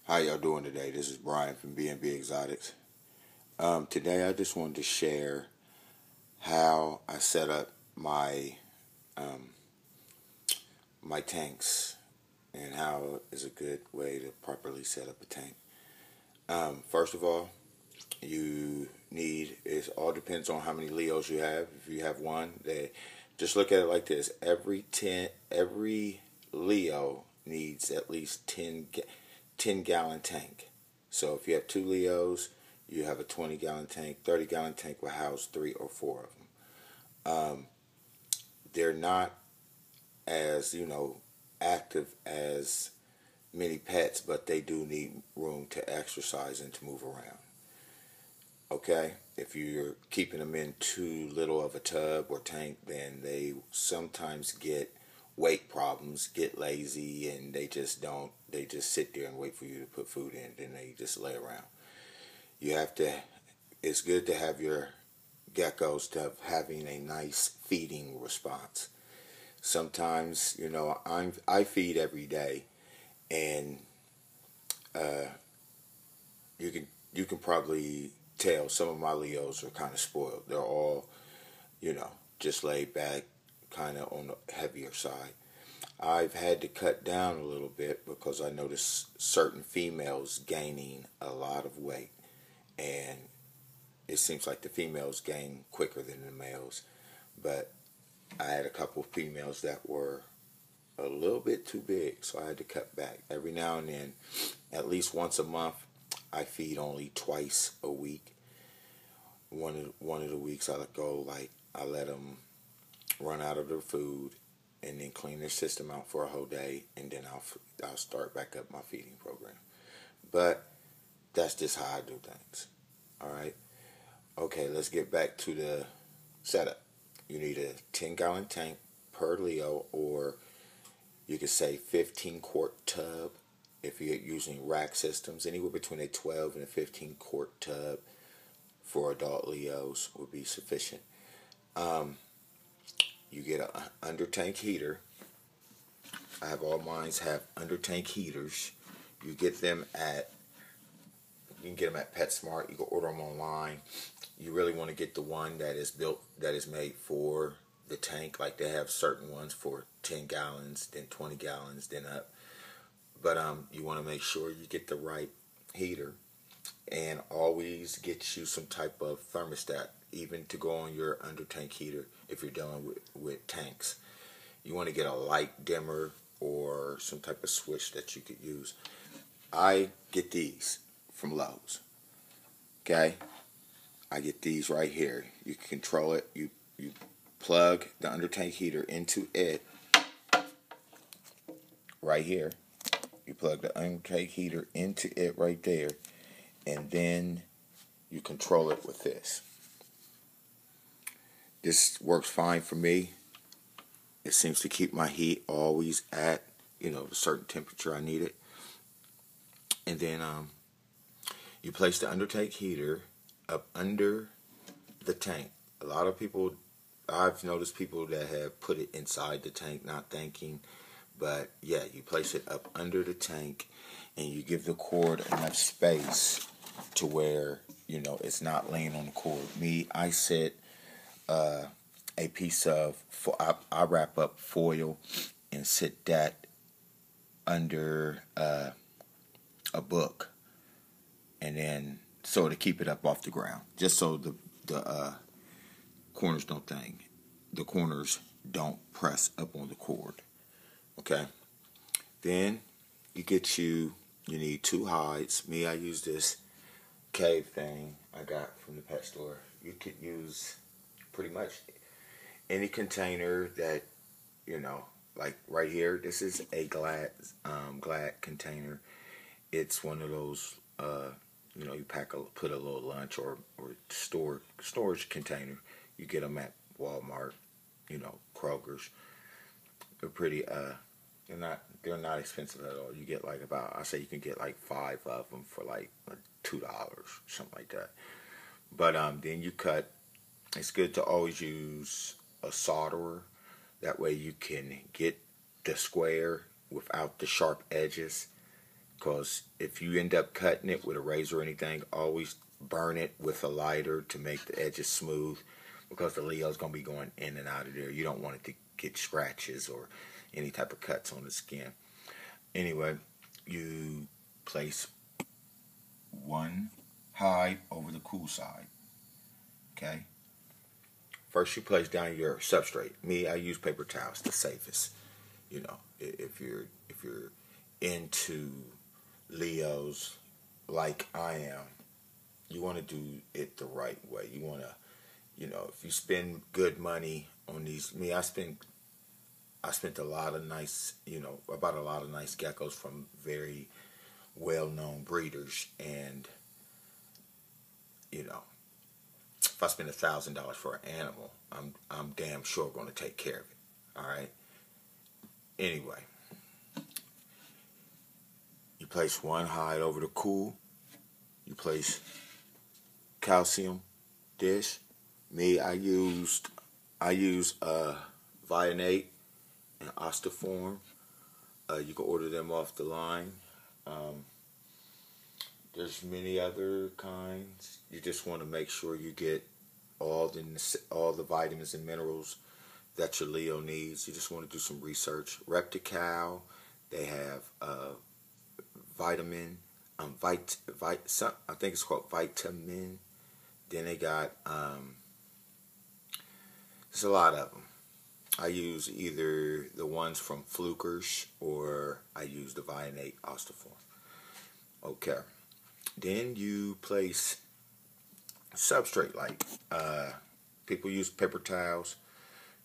How y'all doing today? This is Brian from Bnb Exotics. Today I just wanted to share how I set up um, my tanks and how is a good way to properly set up a tank. First of all, it all depends on how many Leos you have. If you have one, just look at it like this: every Leo needs at least 10 gallon tank. So if you have 2 Leos, you have a 20-gallon tank. 30-gallon tank will house 3 or 4 of them. They're not as active as many pets, but they do need room to exercise and to move around. Okay, if you're keeping them in too little of a tub or tank, then they sometimes get weight problems, get lazy, and they just sit there and wait for you to put food in, then they just lay around. It's good to have your geckos having a nice feeding response. Sometimes, I feed every day, and you can probably tell some of my Leos are kind of spoiled. They're all, just laid back, kind of on the heavier side. I've had to cut down a little bit because I noticed certain females gaining a lot of weight, and it seems like the females gain quicker than the males. But I had a couple of females that were a little bit too big, so I had to cut back. Every now and then, at least once a month, I feed only twice a week. One of the weeks I let them run out of their food, and then clean their system out for a whole day, and then I'll start back up my feeding program. But that's just how I do things. All right. Okay, let's get back to the setup. You need a 10-gallon tank per Leo, or you could say 15-quart tub if you're using rack systems. Anywhere between a 12 and a 15-quart tub for adult Leos would be sufficient. You get an under tank heater. I have all mine have under tank heaters. You can get them at PetSmart. You can order them online. You really want to get the one that is made for the tank. Like, they have certain ones for 10 gallons, then 20 gallons, then up. But you want to make sure you get the right heater, and always get you some type of thermostat, even to go on your under tank heater if you're dealing with tanks. You want to get a light dimmer or some type of switch that you could use. I get these from Lowe's. Okay, I get these right here. You can control it. You plug the under tank heater into it right here. You plug the under tank heater into it right there, and then you control it with this. This works fine for me. It seems to keep my heat always at, a certain temperature I need it. And then you place the under tank heater up under the tank. A lot of people, I've noticed people that have put it inside the tank, not thinking. But yeah, you place it up under the tank, and you give the cord enough space to where, it's not laying on the cord. I set a piece of, I wrap up foil and sit that under a book, and then so to keep it up off the ground, just so the corners don't press up on the cord. Okay. Then you need 2 hides. I use this cave thing I got from the pet store. You could use pretty much any container that, like right here. This is a glad container. It's one of those, you put a little lunch or storage container. You get them at Walmart, Kroger's. They're pretty, they're not expensive at all. You get I say you can get 5 of them for $2, something like that. But then you cut. It's good to always use a solderer. That way you can get the square without the sharp edges, Because if you end up cutting it with a razor or anything, always burn it with a lighter to make the edges smooth, because the Leo's going to be going in and out of there. You don't want it to get scratches or any type of cuts on the skin. Anyway, you place one hide over the cool side. Okay? First you place down your substrate. Me, I use paper towels, the safest. You know, if you're into Leos like I am, you want to do it the right way. You want to, you know, if you spend good money on these, I spent a lot of nice, you know, about a lot of nice geckos from very well-known breeders, and you know, if I spend $1,000 for an animal, I'm damn sure going to take care of it. All right. Anyway, you place one hide over the cool. You place calcium dish. Me, I use Vionate and Osteoform. You can order them off the line. There's many other kinds. You just want to make sure you get all the vitamins and minerals that your Leo needs. You just want to do some research. Reptical, they have vitamin, I think it's called vitamin. Then they got there's a lot of them. I use either the ones from Flukers or I use the Vionate Osteoform. Okay. Then you place substrate, like people use paper towels,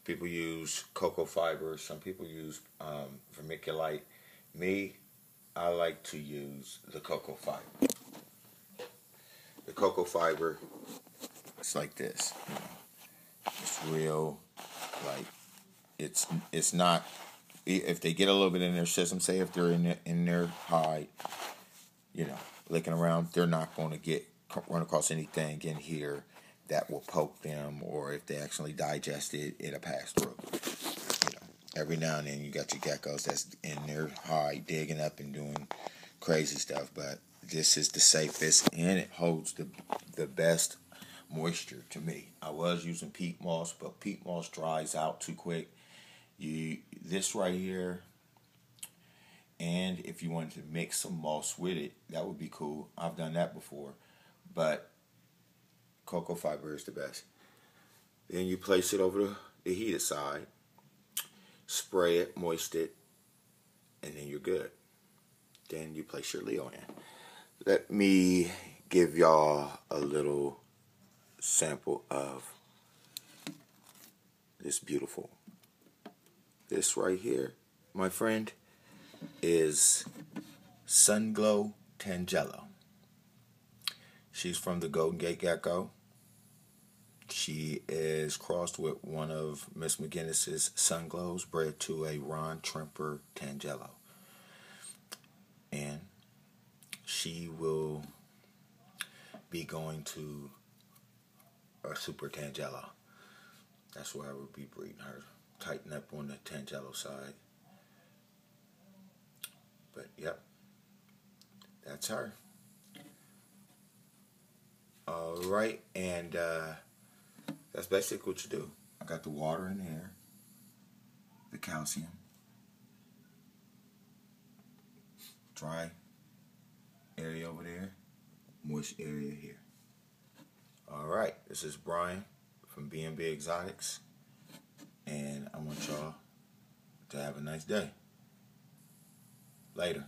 people use cocoa fiber, some people use vermiculite. Me, I like to use the cocoa fiber. The cocoa fiber, it's like this. You know, it's real, like it's not. If they get a little bit in their system, say if they're in their hide, you know, licking around, they're not going to run across anything in here that will poke them, or if they actually digest it, it'll pass through. You know, every now and then you got your geckos that's in their hide digging up and doing crazy stuff, but this is the safest and it holds the best moisture to me. I was using peat moss, but peat moss dries out too quick. This right here, and if you wanted to mix some moss with it, that would be cool. I've done that before, but cocoa fiber is the best. Then you place it over the heated side, spray it, moist it, and then you're good. Then you place your Leo in. Let me give y'all a little sample of this beautiful. This right here, my friend, is Sunglow Tangelo. She's from the Golden Gate Gecko. She is crossed with one of Miss McGinnis's Sunglows, bred to a Ron Tremper Tangelo. And she will be going to a Super Tangelo. That's where I would be breeding her. Tighten up on the Tangelo side. But, yep. That's her. Alright, and that's basically what you do. I got the water in here, the calcium, dry area over there, moist area here. Alright, this is Brian from Bnb Exotics, and I want y'all to have a nice day. Later.